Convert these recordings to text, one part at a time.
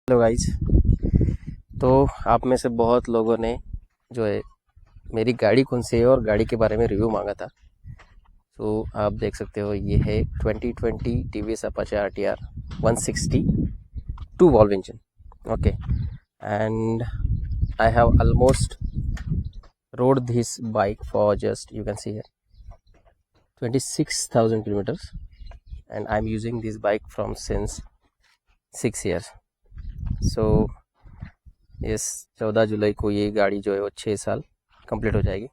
Hello guys. तो आप में से बहुत लोगों ने जो है मेरी गाड़ी कौन सी है और गाड़ी के बारे में रिव्यू मांगा था। तो आप देख सकते हो ये है 2020 TVS Apache RTR 160 2 valve engine. Okay, and I have almost rode this bike for just, you can see here, 26,000 kilometers, and I'm using this bike from since 6 years. So इस 14 जुलाई को ये गाड़ी जो है वो 6 साल कंप्लीट हो जाएगी।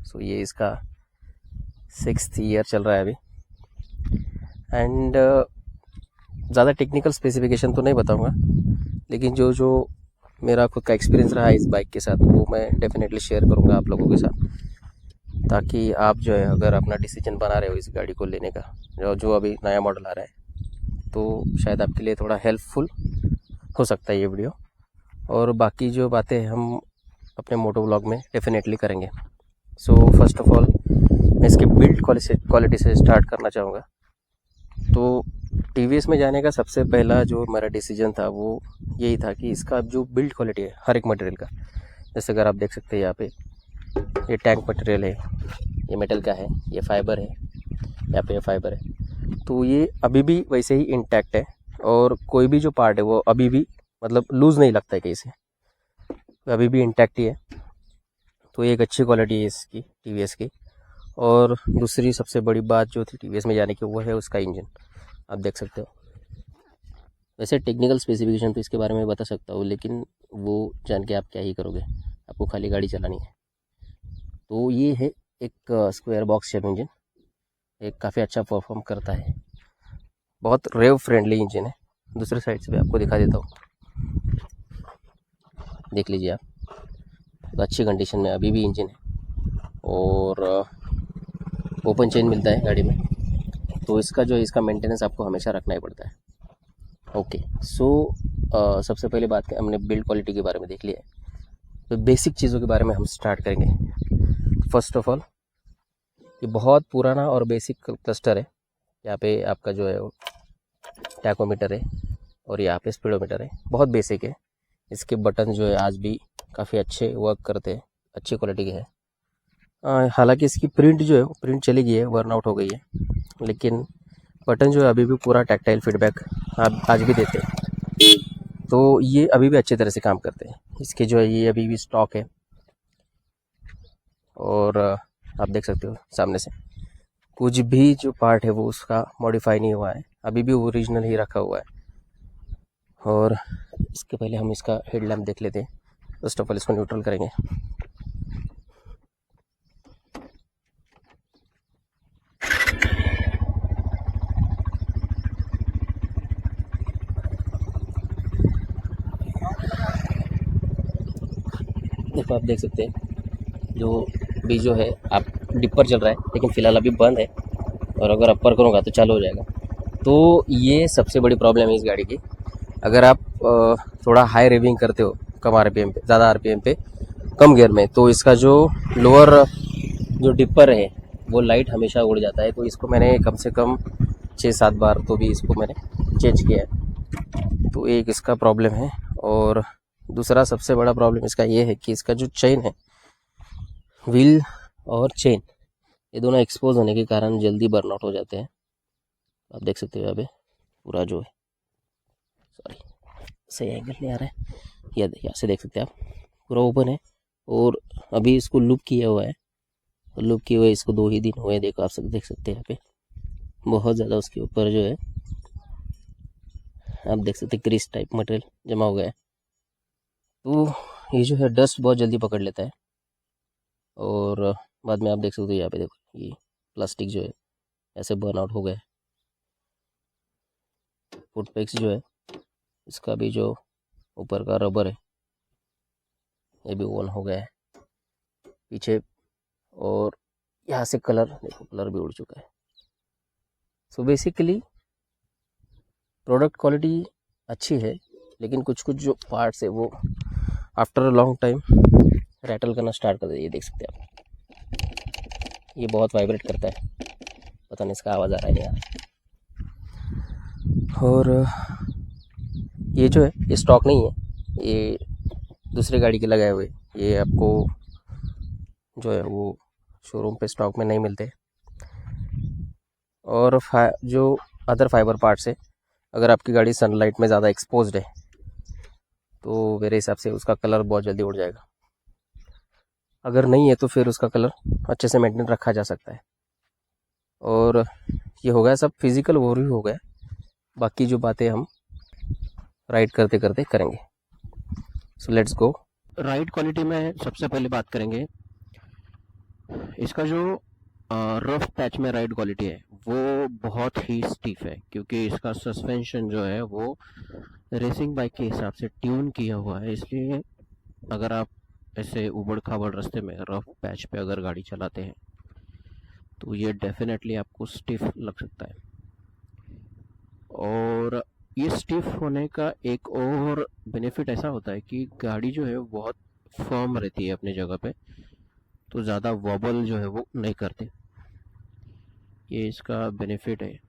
सो ये इसका 6th ईयर चल रहा है अभी। एंड ज़्यादा टेक्निकल स्पेसिफिकेशन तो नहीं बताऊंगा, लेकिन जो जो मेरा खुद का एक्सपीरियंस रहा है इस बाइक के साथ वो मैं डेफिनेटली शेयर करूंगा आप लोगों के साथ, ताकि आप जो है अगर अपना डिसीजन बना रहे हो इस गाड़ी को लेने का, जो अभी नया मॉडल आ रहा है, तो शायद आपके लिए थोड़ा हेल्पफुल हो सकता है ये वीडियो। और बाकी जो बातें हम अपने मोटो व्लॉग में डेफिनेटली करेंगे। सो फर्स्ट ऑफ ऑल मैं इसके बिल्ड क्वालिटी से स्टार्ट करना चाहूँगा। तो TVS में जाने का सबसे पहला जो मेरा डिसीजन था वो यही था कि इसका जो बिल्ड क्वालिटी है हर एक मटेरियल का, जैसे अगर आप देख सकते हैं यहाँ पे ये टैंक मटेरियल है, ये मेटल का है, ये फाइबर है, यहाँ पे ये फाइबर है, तो ये अभी भी वैसे ही इंटैक्ट है और कोई भी जो पार्ट है वो अभी भी मतलब लूज़ नहीं लगता है कहीं से, अभी भी इंटैक्ट ही है। तो ये एक अच्छी क्वालिटी है इसकी TVS की। और दूसरी सबसे बड़ी बात जो थी TVS में जाने की वो है उसका इंजन। आप देख सकते हो, वैसे टेक्निकल स्पेसिफिकेशन तो इसके बारे में बता सकता हूँ, लेकिन वो जान के आप क्या ही करोगे, आपको खाली गाड़ी चलानी है। तो ये है एक स्क्वायर बॉक्स शेप इंजन, एक काफ़ी अच्छा परफॉर्म करता है, बहुत रेव फ्रेंडली इंजन है। दूसरे साइड से भी आपको दिखा देता हूँ, देख लीजिए आप, तो अच्छी कंडीशन में अभी भी इंजन है और ओपन चेन मिलता है गाड़ी में, तो इसका मेंटेनेंस आपको हमेशा रखना ही पड़ता है। ओके, सो सबसे पहले बात हमने बिल्ड क्वालिटी के बारे में देख लिया है, तो बेसिक चीज़ों के बारे में हम स्टार्ट करेंगे। फर्स्ट ऑफ ऑल ये बहुत पुराना और बेसिक क्लस्टर है। यहाँ पे आपका जो है टैकोमीटर है और यहाँ पे स्पीडोमीटर है, बहुत बेसिक है। इसके बटन जो है आज भी काफ़ी अच्छे वर्क करते हैं, अच्छी क्वालिटी के है। हालांकि इसकी प्रिंट जो है वो प्रिंट चली गई है, वर्न आउट हो गई है, लेकिन बटन जो है अभी भी पूरा टैक्टाइल फीडबैक आज भी देते हैं, तो ये अभी भी अच्छे तरह से काम करते हैं। इसके जो है ये अभी भी स्टॉक है और आप देख सकते हो सामने से कुछ भी जो पार्ट है वो उसका मॉडिफाई नहीं हुआ है, अभी भी ओरिजिनल ही रखा हुआ है। और इसके पहले हम इसका हेडलैम्प देख लेते हैं। फर्स्ट ऑफ ऑल इसको न्यूट्रल करेंगे। देखो आप देख सकते हैं जो भी जो है आप डिपर चल रहा है, लेकिन फ़िलहाल अभी बंद है, और अगर अपर करूँगा तो चालू हो जाएगा। तो ये सबसे बड़ी प्रॉब्लम है इस गाड़ी की। अगर आप थोड़ा हाई रेविंग करते हो कम RPM पे, ज़्यादा RPM पे, कम गियर में, तो इसका जो लोअर जो डिपर है वो लाइट हमेशा उड़ जाता है। तो इसको मैंने कम से कम 6-7 बार तो भी इसको मैंने चेंज किया है, तो एक इसका प्रॉब्लम है। और दूसरा सबसे बड़ा प्रॉब्लम इसका ये है कि इसका जो चेन है, व्हील और चेन, ये दोनों एक्सपोज होने के कारण जल्दी बर्नआउट हो जाते हैं। आप देख सकते हो यहाँ पे पूरा जो है, सॉरी सही एंगल नहीं आ रहा है, यहाँ से देख सकते हैं आप, पूरा ओपन है और अभी इसको लूप किया हुआ है। लूप किए हुए इसको 2 ही दिन हुए, देखो आप सब देख सकते हैं यहाँ पे बहुत ज़्यादा उसके ऊपर जो है आप देख सकते हैं ग्रीस टाइप मटेरियल जमा हो गया है। तो ये जो है डस्ट बहुत जल्दी पकड़ लेता है। और बाद में आप देख सकते हो यहाँ पे देखो ये प्लास्टिक जो है ऐसे बर्न आउट हो गया है। फुट पैक्स जो है इसका भी जो ऊपर का रबर है ये भी ओन हो गया है पीछे, और यहाँ से कलर देखो, कलर भी उड़ चुका है। सो बेसिकली प्रोडक्ट क्वालिटी अच्छी है, लेकिन कुछ कुछ जो पार्ट्स है वो after a long time rattle करना स्टार्ट कर दे। ये देख सकते हैं आप, ये बहुत वाइब्रेट करता है, पता नहीं इसका आवाज़ आ रहा है नहीं आ रहा है। और ये जो है ये स्टॉक नहीं है, ये दूसरी गाड़ी के लगाए हुए, ये आपको जो है वो शोरूम पे स्टॉक में नहीं मिलते। और जो अदर फाइबर पार्ट्स है, अगर आपकी गाड़ी सनलाइट में ज़्यादा एक्सपोज्ड है तो मेरे हिसाब से उसका कलर बहुत जल्दी उड़ जाएगा। अगर नहीं है तो फिर उसका कलर अच्छे से मेंटेन रखा जा सकता है। और ये हो गया सब फिज़िकल ओवरव्यू हो गया, बाकी जो बातें हम राइड करते करते करेंगे। So let's go. Ride quality में सबसे पहले बात करेंगे, इसका जो रफ पैच में राइड क्वालिटी है वो बहुत ही स्टीफ है, क्योंकि इसका सस्पेंशन जो है वो रेसिंग बाइक के हिसाब से ट्यून किया हुआ है। इसलिए अगर आप ऐसे उबड़ खाबड़ रास्ते में रफ पैच पे अगर गाड़ी चलाते हैं तो ये डेफिनेटली आपको स्टिफ लग सकता है। और ये स्टिफ होने का एक और बेनिफिट ऐसा होता है कि गाड़ी जो है बहुत फर्म रहती है अपनी जगह पे, तो ज़्यादा वॉबल जो है वो नहीं करते। ये इसका बेनिफिट है।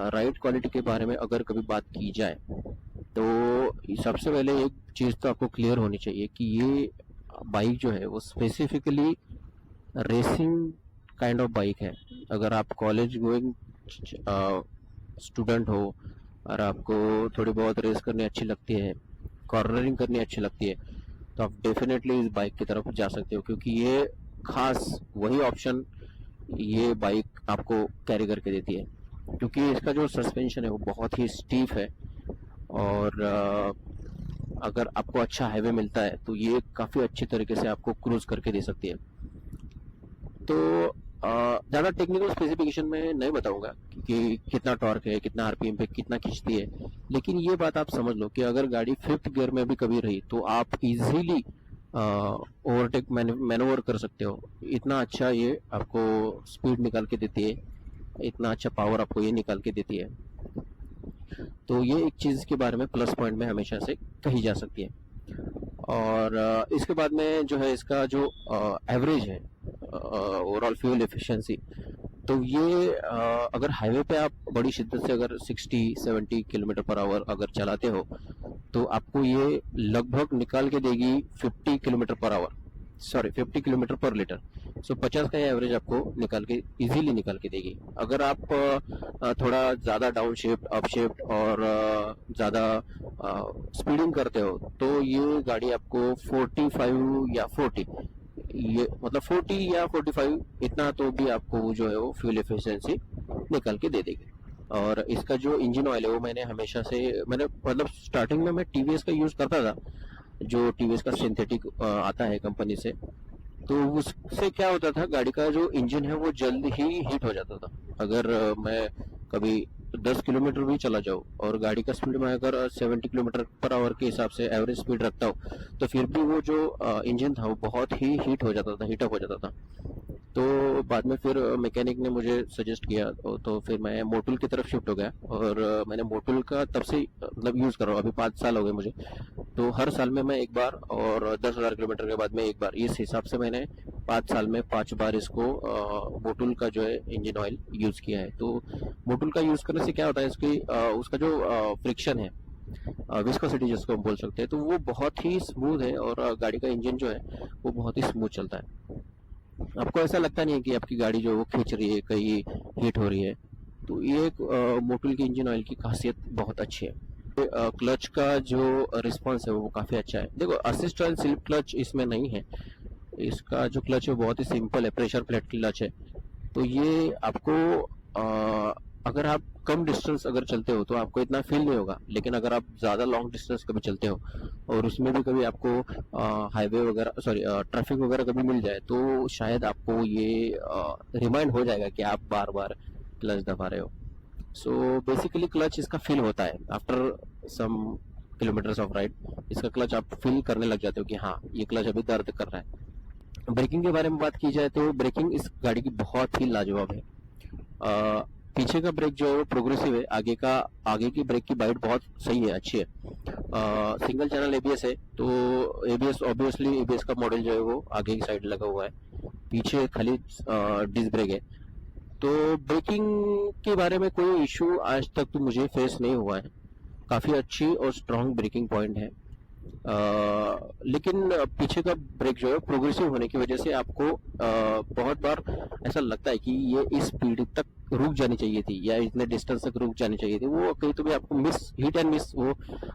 राइड क्वालिटी के बारे में अगर कभी बात की जाए तो सबसे पहले एक चीज़ तो आपको क्लियर होनी चाहिए कि ये बाइक जो है वो specifically racing kind of bike है। अगर आप कॉलेज गोइंग स्टूडेंट हो और आपको थोड़ी बहुत रेस करनी अच्छी लगती है, कॉर्नरिंग करनी अच्छी लगती है, तो आप डेफिनेटली इस बाइक की तरफ जा सकते हो, क्योंकि ये खास वही ऑप्शन ये बाइक आपको कैरी करके देती है। क्योंकि इसका जो सस्पेंशन है वो बहुत ही स्टीफ है, और अगर आपको अच्छा हाईवे मिलता है तो ये काफ़ी अच्छी तरीके से आपको क्रूज करके दे सकती है। तो ज़्यादा टेक्निकल स्पेसिफिकेशन में नहीं बताऊंगा कि कितना टॉर्क है, कितना आरपीएम पे कितना खींचती है, लेकिन ये बात आप समझ लो कि अगर गाड़ी फिफ्थ गियर में भी कभी रही तो आप इजीली ओवरटेक मैनोवर कर सकते हो। इतना अच्छा ये आपको स्पीड निकाल के देती है, इतना अच्छा पावर आपको ये निकाल के देती है। तो ये एक चीज़ के बारे में प्लस पॉइंट में हमेशा से कही जा सकती है। और इसके बाद में जो है इसका जो एवरेज है ओवरऑल फ्यूल एफिशिएंसी, तो ये अगर हाईवे पे आप बड़ी शिद्दत से अगर 60-70 किलोमीटर पर आवर अगर चलाते हो तो आपको ये लगभग निकाल के देगी 50 kilometre per hour, sorry 50 kilometre पर लीटर। सो 50 का ये एवरेज आपको निकाल के इजीली निकाल के देगी। अगर आप थोड़ा ज़्यादा डाउन शिफ्ट अप शिफ्ट और ज़्यादा स्पीडिंग करते हो तो ये गाड़ी आपको 45 या 40, ये मतलब 40 या 45 इतना तो भी आपको जो है वो फ्यूल एफिशिएंसी निकाल के दे देगी। और इसका जो इंजन ऑयल है वो मैंने हमेशा से, मैंने मतलब स्टार्टिंग में मैं टीवीएस का यूज़ करता था, जो टीवीएस का सिंथेटिक आता है कंपनी से, तो उससे क्या होता था, गाड़ी का जो इंजन है वो जल्द ही हीट हो जाता था। अगर मैं कभी 10 किलोमीटर भी चला जाऊँ और गाड़ी का स्पीड में अगर 70 किलोमीटर पर आवर के हिसाब से एवरेज स्पीड रखता हूँ तो फिर भी वो जो इंजन था वो बहुत ही हीट हो जाता था, हीटअप हो जाता था। तो बाद में फिर मैकेनिक ने मुझे सजेस्ट किया, तो फिर मैं मोटुल की तरफ शिफ्ट हो गया, और मैंने मोटुल का तब से मतलब यूज़ कर रहा हूँ। अभी 5 साल हो गए मुझे, तो हर साल में मैं एक बार और 10,000 किलोमीटर के बाद में एक बार, इस हिसाब से मैंने 5 साल में 5 बार इसको मोटुल का जो है इंजन ऑयल यूज़ किया है। तो मोटुल का यूज़ करने से क्या होता है, उसका जो फ्रिक्शन है, विस्कोसिटी जिसको हम बोल सकते हैं, तो वो बहुत ही स्मूथ है, और गाड़ी का इंजन जो है वो बहुत ही स्मूथ चलता है। आपको ऐसा लगता नहीं है कि आपकी गाड़ी जो है वो खींच रही है, कहीं हीट हो रही है। तो ये एक मोटुल की इंजन ऑयल की खासियत बहुत अच्छी है। क्लच का जो रिस्पांस है वो काफ़ी अच्छा है। देखो, असिस्ट ऑयल स्लिप क्लच इसमें नहीं है, इसका जो क्लच है बहुत ही सिंपल है, प्रेशर प्लेट क्लच है। तो ये आपको अगर आप कम डिस्टेंस अगर चलते हो तो आपको इतना फील नहीं होगा, लेकिन अगर आप ज़्यादा लॉन्ग डिस्टेंस कभी चलते हो और उसमें भी कभी आपको हाईवे वगैरह, सॉरी ट्रैफिक वगैरह कभी मिल जाए, तो शायद आपको ये रिमाइंड हो जाएगा कि आप बार बार क्लच दबा रहे हो। सो बेसिकली क्लच इसका फील होता है after some kilometers of ride, इसका क्लच आप फील करने लग जाते हो कि हाँ ये क्लच अभी दर्द कर रहा है। ब्रेकिंग के बारे में बात की जाए तो ब्रेकिंग इस गाड़ी की बहुत ही लाजवाब है। पीछे का ब्रेक जो है वो प्रोग्रेसिव है, आगे की ब्रेक की बाइट बहुत सही है, अच्छी है। सिंगल चैनल एबीएस है, तो एबीएस ऑब्वियसली एबीएस का मॉडल जो है वो आगे की साइड लगा हुआ है, पीछे खाली डिस्क ब्रेक है। तो ब्रेकिंग के बारे में कोई इशू आज तक तो मुझे फेस नहीं हुआ है। काफ़ी अच्छी और स्ट्रांग ब्रेकिंग पॉइंट है। लेकिन पीछे का ब्रेक जो है प्रोग्रेसिव होने की वजह से आपको बहुत बार ऐसा लगता है कि ये इस स्पीड तक रुक जानी चाहिए थी या इतने डिस्टेंस तक रुक जानी चाहिए थी, वो कहीं तो भी आपको मिस, हिट एंड मिस वो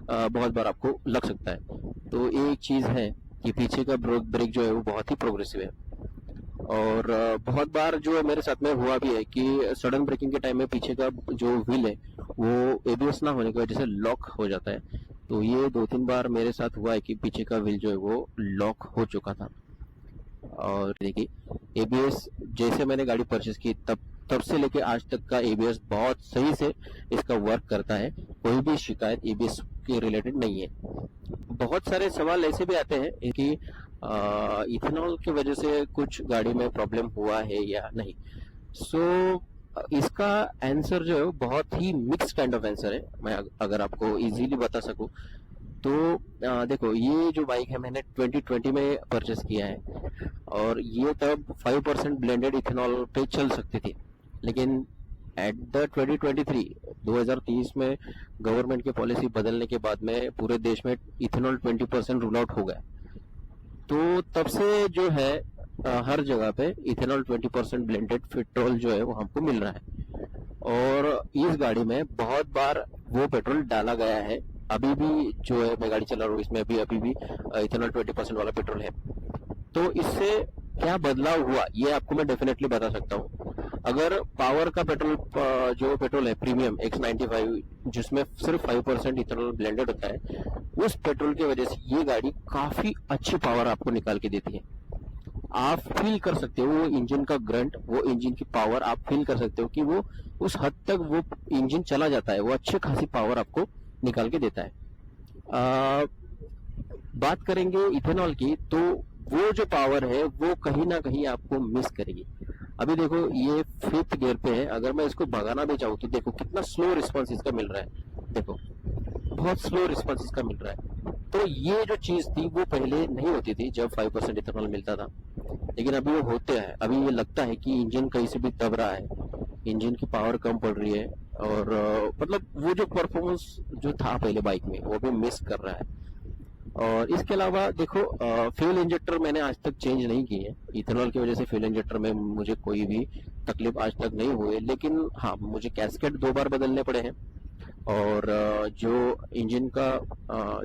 बहुत बार आपको लग सकता है। तो ये एक चीज है कि पीछे का ब्रेक जो है वो बहुत ही प्रोग्रेसिव है। और बहुत बार जो मेरे साथ में हुआ भी है कि सडन ब्रेकिंग के टाइम में पीछे का जो व्हील है वो एबीएस ना होने की वजह से लॉक हो जाता है। तो ये 2-3 बार मेरे साथ हुआ है कि पीछे का व्हील जो है वो लॉक हो चुका था। और देखिए एबीएस जैसे मैंने गाड़ी परचेस की तब से लेके आज तक का एबीएस बहुत सही से इसका वर्क करता है, कोई भी शिकायत एबीएस के रिलेटेड नहीं है। बहुत सारे सवाल ऐसे भी आते हैं कि इथेनॉल की वजह से कुछ गाड़ी में प्रॉब्लम हुआ है या नहीं। इसका आंसर जो है बहुत ही मिक्स काइंड ऑफ आंसर है। मैं अगर आपको इजीली बता सकूं तो देखो, ये जो बाइक है मैंने 2020 में परचेस किया है और ये तब 5% ब्लेंडेड इथेनॉल पे चल सकती थी। लेकिन एट द 2023 में गवर्नमेंट की पॉलिसी बदलने के बाद में पूरे देश में इथेनॉल 20% रूल आउट हो गया। तो तब से जो है हर जगह पे इथेनॉल 20% ब्लेंडेड पेट्रोल जो है वो हमको मिल रहा है। और इस गाड़ी में बहुत बार वो पेट्रोल डाला गया है। अभी भी जो है मैं गाड़ी चला रहा हूँ इसमें अभी भी इथेनॉल 20% वाला पेट्रोल है। तो इससे क्या बदलाव हुआ ये आपको मैं डेफिनेटली बता सकता हूँ। अगर पावर का पेट्रोल जो पेट्रोल है प्रीमियम X95 जिसमें सिर्फ 5% इथेनॉल ब्लेंडेड होता है, उस पेट्रोल की वजह से ये गाड़ी काफी अच्छी पावर आपको निकाल के देती है। आप फील कर सकते हो वो इंजन का ग्रंट, वो इंजन की पावर आप फील कर सकते हो कि वो उस हद तक वो इंजन चला जाता है, वो अच्छी खासी पावर आपको निकाल के देता है। बात करेंगे इथेनॉल की तो वो जो पावर है वो कहीं ना कहीं आपको मिस करेगी। अभी देखो ये 5th गियर पे है, अगर मैं इसको भगाना भी चाहूँ तो देखो कितना स्लो रिस्पॉन्स इसका मिल रहा है। देखो बहुत स्लो रिस्पॉन्स इसका मिल रहा है। तो ये जो चीज थी वो पहले नहीं होती थी जब 5% इथेनॉल मिलता था, लेकिन अभी वो होते हैं। अभी ये लगता है कि इंजन कहीं से भी दब रहा है, इंजन की पावर कम पड़ रही है और मतलब वो जो परफॉर्मेंस जो था पहले बाइक में वो भी मिस कर रहा है। और इसके अलावा देखो फ्यूल इंजेक्टर मैंने आज तक चेंज नहीं की है। इथेनॉल की वजह से फ्यूल इंजेक्टर में मुझे कोई भी तकलीफ आज तक नहीं हुई, लेकिन हाँ मुझे कैस्केट 2 बार बदलने पड़े हैं। और जो इंजन का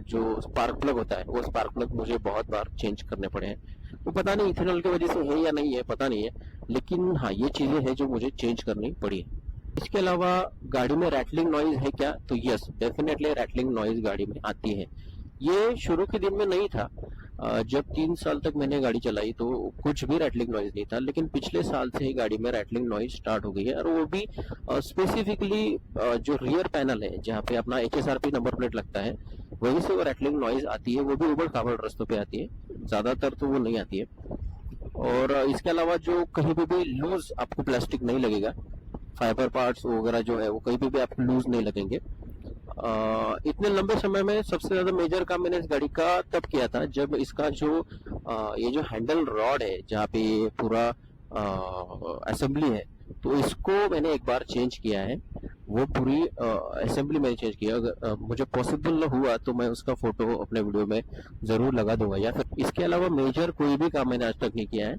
जो स्पार्क प्लग होता है वो स्पार्क प्लग मुझे बहुत बार चेंज करने पड़े हैं। वो पता नहीं इथेनॉल की वजह से है या नहीं है, पता नहीं है, लेकिन हाँ ये चीजें हैं जो मुझे चेंज करनी पड़ी है। इसके अलावा गाड़ी में रैटलिंग नॉइज है क्या? तो यस डेफिनेटली रैटलिंग नॉइज गाड़ी में आती है। ये शुरू के दिन में नहीं था, जब 3 साल तक मैंने गाड़ी चलाई तो कुछ भी रैटलिंग नॉइज नहीं था, लेकिन पिछले साल से ही गाड़ी में रैटलिंग नॉइज स्टार्ट हो गई है। और वो भी स्पेसिफिकली जो रियर पैनल है जहाँ पे अपना HSRP नंबर प्लेट लगता है वहीं से वो रैटलिंग नॉइज आती है। वो भी उबड़ खाबड़ रास्तों पे आती है, ज्यादातर तो वो नहीं आती है। और इसके अलावा जो कहीं भी लूज आपको प्लास्टिक नहीं लगेगा, फाइबर पार्ट्स वगैरह जो है वो कहीं भी आपको लूज नहीं लगेंगे। इतने लंबे समय में सबसे ज्यादा मेजर काम मैंने इस गाड़ी का तब किया था जब इसका जो ये जो हैंडल रॉड है जहाँ पे पूरा असेंबली है, तो इसको मैंने एक बार चेंज किया है। वो पूरी असेंबली मैंने चेंज किया। अगर मुझे पॉसिबल हुआ तो मैं उसका फोटो अपने वीडियो में जरूर लगा दूंगा। या फिर इसके अलावा मेजर कोई भी काम मैंने आज तक नहीं किया है।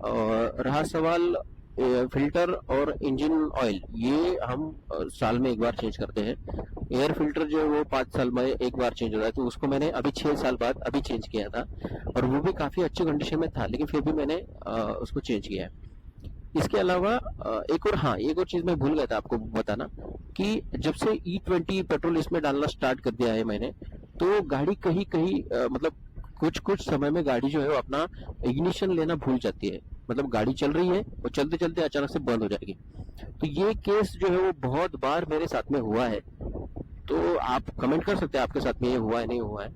और रहा सवाल फिल्टर और इंजन ऑयल, ये हम साल में एक बार चेंज करते हैं। एयर फिल्टर जो है वो 5 साल में एक बार चेंज होता है, तो उसको मैंने अभी 6 साल बाद अभी चेंज किया था और वो भी काफी अच्छी कंडीशन में था, लेकिन फिर भी मैंने उसको चेंज किया है। इसके अलावा एक और चीज मैं भूल गया था आपको बताना कि जब से E20 पेट्रोल इसमें डालना स्टार्ट कर दिया है मैंने, तो गाड़ी कहीं कहीं मतलब कुछ समय में गाड़ी जो है वो अपना इग्निशन लेना भूल जाती है। मतलब गाड़ी चल रही है और चलते चलते अचानक से बंद हो जाएगी। तो ये केस जो है वो बहुत बार मेरे साथ में हुआ है। तो आप कमेंट कर सकते हैं आपके साथ में ये हुआ है नहीं हुआ है।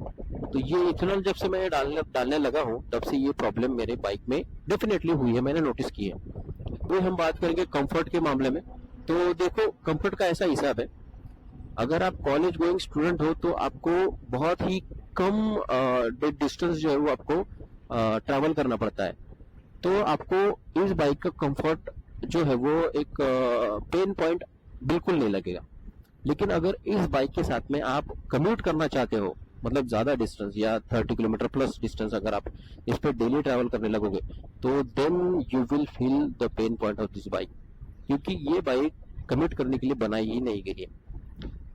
तो ये इथेनॉल जब से मैं डालने लगा हूँ तब से ये प्रॉब्लम मेरे बाइक में डेफिनेटली हुई है, मैंने नोटिस की है। तो हम बात करेंगे कंफर्ट के मामले में। तो देखो कंफर्ट का ऐसा हिसाब है, अगर आप कॉलेज गोइंग स्टूडेंट हो तो आपको बहुत ही कम डिस्टेंस जो है वो आपको ट्रैवल करना पड़ता है। तो आपको इस बाइक का कंफर्ट जो है वो एक पेन पॉइंट बिल्कुल नहीं लगेगा। लेकिन अगर इस बाइक के साथ में आप कम्यूट करना चाहते हो, मतलब ज़्यादा डिस्टेंस या 30 किलोमीटर प्लस डिस्टेंस अगर आप इस पर डेली ट्रैवल करने लगोगे, तो then you will feel the pain point of this bike, क्योंकि ये बाइक कम्यूट करने के लिए बनाई ही नहीं गई है।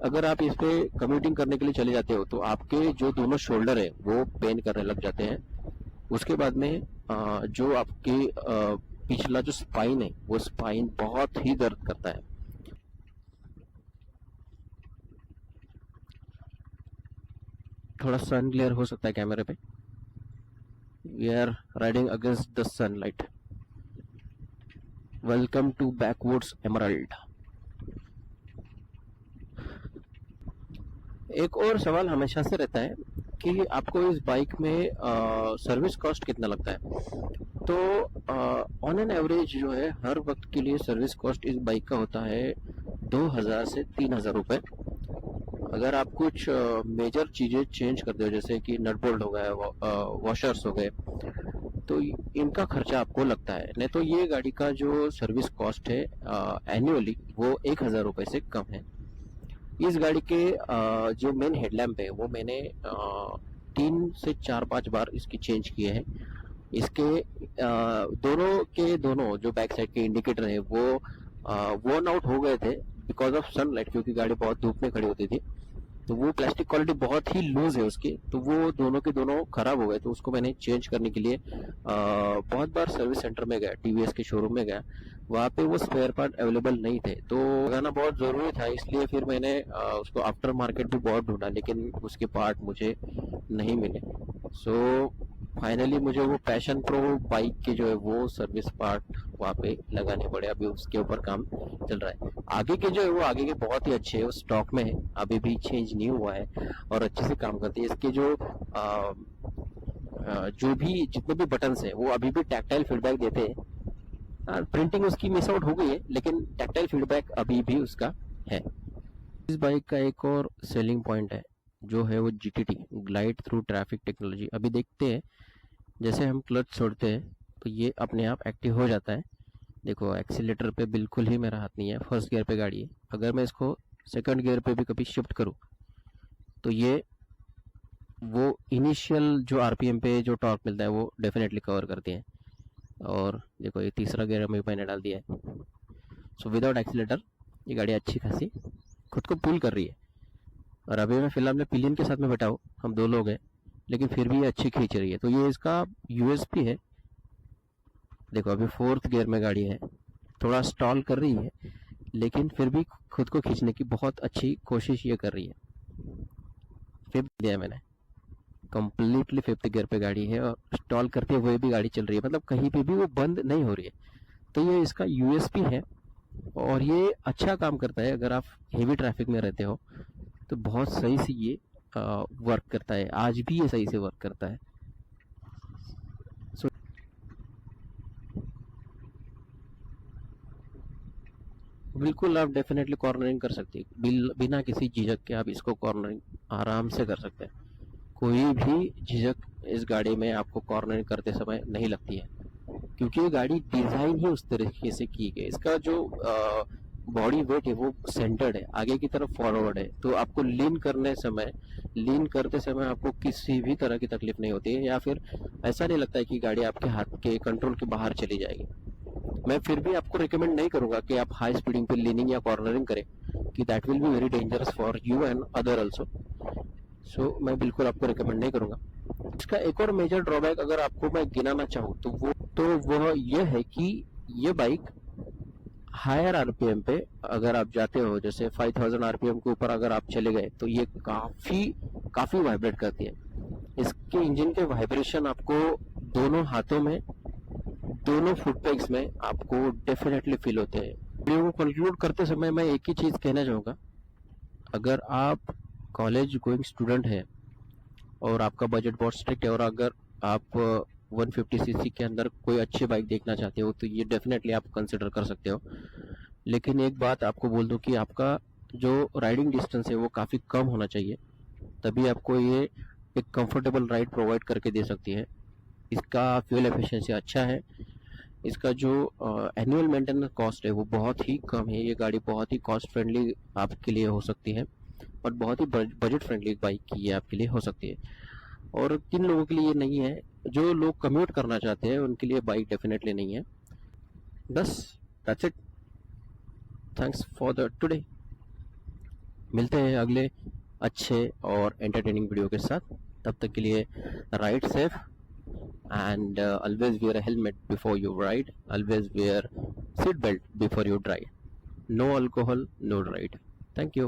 अगर आप इस पे कम्यूटिंग करने के लिए चले जाते हो तो आपके जो दोनों शोल्डर है वो पेन करने लग जाते हैं। उसके बाद में जो आपके पिछला जो स्पाइन है वो स्पाइन बहुत ही दर्द करता है। थोड़ा सन ग्लेयर हो सकता है कैमरे पे। We are riding against the sunlight. Welcome to backwards emerald. एक और सवाल हमेशा से रहता है कि आपको इस बाइक में सर्विस कॉस्ट कितना लगता है। तो ऑन एन एवरेज जो है हर वक्त के लिए सर्विस कॉस्ट इस बाइक का होता है 2000 से 3000 रुपए। अगर आप कुछ मेजर चीजें चेंज करते हो, जैसे कि नट बोल्ट हो गए, वॉशर्स हो गए, तो इनका खर्चा आपको लगता है। नहीं तो ये गाड़ी का जो सर्विस कॉस्ट है एनुअली वो 1000 रुपए से कम है। इस गाड़ी के जो मेन हेडलैम्प है वो मैंने 3 से 4-5 बार इसकी चेंज किए हैं। इसके दोनों के दोनों जो बैक साइड के इंडिकेटर है वो वर्न आउट हो गए थे बिकॉज ऑफ सनलाइट, क्योंकि गाड़ी बहुत धूप में खड़ी होती थी। तो वो प्लास्टिक क्वालिटी बहुत ही लूज है उसकी, तो वो दोनों के दोनों खराब हो गए। तो उसको मैंने चेंज करने के लिए बहुत बार सर्विस सेंटर में गया, टीवीएस के शोरूम में गया, वहाँ पे वो स्पेयर पार्ट अवेलेबल नहीं थे। तो लगाना बहुत जरूरी था, इसलिए फिर मैंने उसको आफ्टर मार्केट भी बहुत ढूंढा, लेकिन उसके पार्ट मुझे नहीं मिले। सो फाइनली मुझे वो पैशन प्रो बाइक के जो है वो सर्विस पार्ट वहाँ पे लगाने पड़े। अभी उसके ऊपर काम चल रहा है। आगे के जो है वो आगे के बहुत ही अच्छे है, वो स्टॉक में है, अभी भी चेंज नहीं हुआ है और अच्छे से काम करती है। इसके जो भी जितने भी बटन्स है वो अभी भी टैक्टाइल फीडबैक देते हैं। प्रिंटिंग उसकी मिस आउट हो गई है, लेकिन टैक्टाइल फीडबैक अभी भी उसका है। इस बाइक का एक और सेलिंग पॉइंट है जो है वो GTT, glide through traffic technology. अभी देखते हैं, जैसे हम क्लच छोड़ते हैं तो ये अपने आप एक्टिव हो जाता है। देखो एक्सीलेटर पे बिल्कुल ही मेरा हाथ नहीं है, फर्स्ट गियर पे गाड़ी है। अगर मैं इसको सेकंड गियर पे भी कभी शिफ्ट करूँ तो ये वो इनिशियल जो RPM पे जो टॉर्क मिलता है वो डेफिनेटली कवर करती है। और देखो ये तीसरा गियर में मैंने डाल दिया है। सो विदाउट एक्सीलेटर ये गाड़ी अच्छी खासी खुद को पुल कर रही है। और अभी मैं फिलहाल अपने पिलियन के साथ में बैठा हूँ, हम 2 लोग हैं, लेकिन फिर भी ये अच्छी खींच रही है। तो ये इसका USP है। देखो अभी 4th गियर में गाड़ी है, थोड़ा स्टॉल कर रही है, लेकिन फिर भी खुद को खींचने की बहुत अच्छी कोशिश ये कर रही है। 5th दिया मैंने, कंप्लीटली 5th गियर पे गाड़ी है और स्टॉल करते हुए भी गाड़ी चल रही है, मतलब कहीं पे भी वो बंद नहीं हो रही है। तो ये इसका USP है और ये अच्छा काम करता है। अगर आप हेवी ट्रैफिक में रहते हो तो बहुत सही से ये वर्क करता है, आज भी ये सही से वर्क करता है। बिल्कुल आप डेफिनेटली कॉर्नरिंग कर सकते हैं, बिना किसी झिझक के आप इसको कॉर्नरिंग आराम से कर सकते हैं। कोई भी झिझक इस गाड़ी में आपको कॉर्नरिंग करते समय नहीं लगती है, क्योंकि ये गाड़ी डिजाइन ही उस तरीके से की गई। इसका जो बॉडी वेट है वो सेंटर्ड है, आगे की तरफ फॉरवर्ड है, तो आपको लीन करते समय आपको किसी भी तरह की तकलीफ नहीं होती है, या फिर ऐसा नहीं लगता है कि गाड़ी आपके हाथ के कंट्रोल के बाहर चली जाएगी। मैं फिर भी आपको रिकमेंड नहीं करूंगा कि आप हाई स्पीडिंग पे लीनिंग या कॉर्नरिंग करें, कि that will be very dangerous for you and other also. So मैं बिल्कुल आपको रिकमेंड नहीं करूंगा। इसका एक और मेजर ड्रॉबैक अगर आपको मैं गिनाना चाहूँ तो वह यह है कि ये बाइक हायर RPM पे अगर आप जाते हो, जैसे 5000 RPM के ऊपर अगर आप चले गए, तो ये काफी वाइब्रेट करती है। इसके इंजन के वाइब्रेशन आपको दोनों हाथों में, दोनों फुट पेग्स में आपको डेफिनेटली फील होते हैं। वीडियो को कंक्लूड करते समय मैं एक ही चीज कहना चाहूंगा, अगर आप कॉलेज गोइंग स्टूडेंट है और आपका बजट बहुत स्ट्रिक्ट है और अगर आप 150cc के अंदर कोई अच्छी बाइक देखना चाहते हो तो ये डेफिनेटली आप कंसिडर कर सकते हो। लेकिन एक बात आपको बोल दूं कि आपका जो राइडिंग डिस्टेंस है वो काफ़ी कम होना चाहिए, तभी आपको ये एक कंफर्टेबल राइड प्रोवाइड करके दे सकती है। इसका फ्यूल एफिशिएंसी अच्छा है, इसका जो एनुअल मेंटेनेंस कॉस्ट है वो बहुत ही कम है। ये गाड़ी बहुत ही कॉस्ट फ्रेंडली आपके लिए हो सकती है और बहुत ही बजट फ्रेंडली बाइक की ये आपके लिए हो सकती है। और किन लोगों के लिए ये नहीं है, जो लोग कम्यूट करना चाहते हैं उनके लिए बाइक डेफिनेटली नहीं है। बस that's it, thanks for the today. मिलते हैं अगले अच्छे और एंटरटेनिंग वीडियो के साथ। तब तक के लिए ride safe and always wear a helmet before you ride, always wear seat belt before you drive. No alcohol, no ride. Thank you.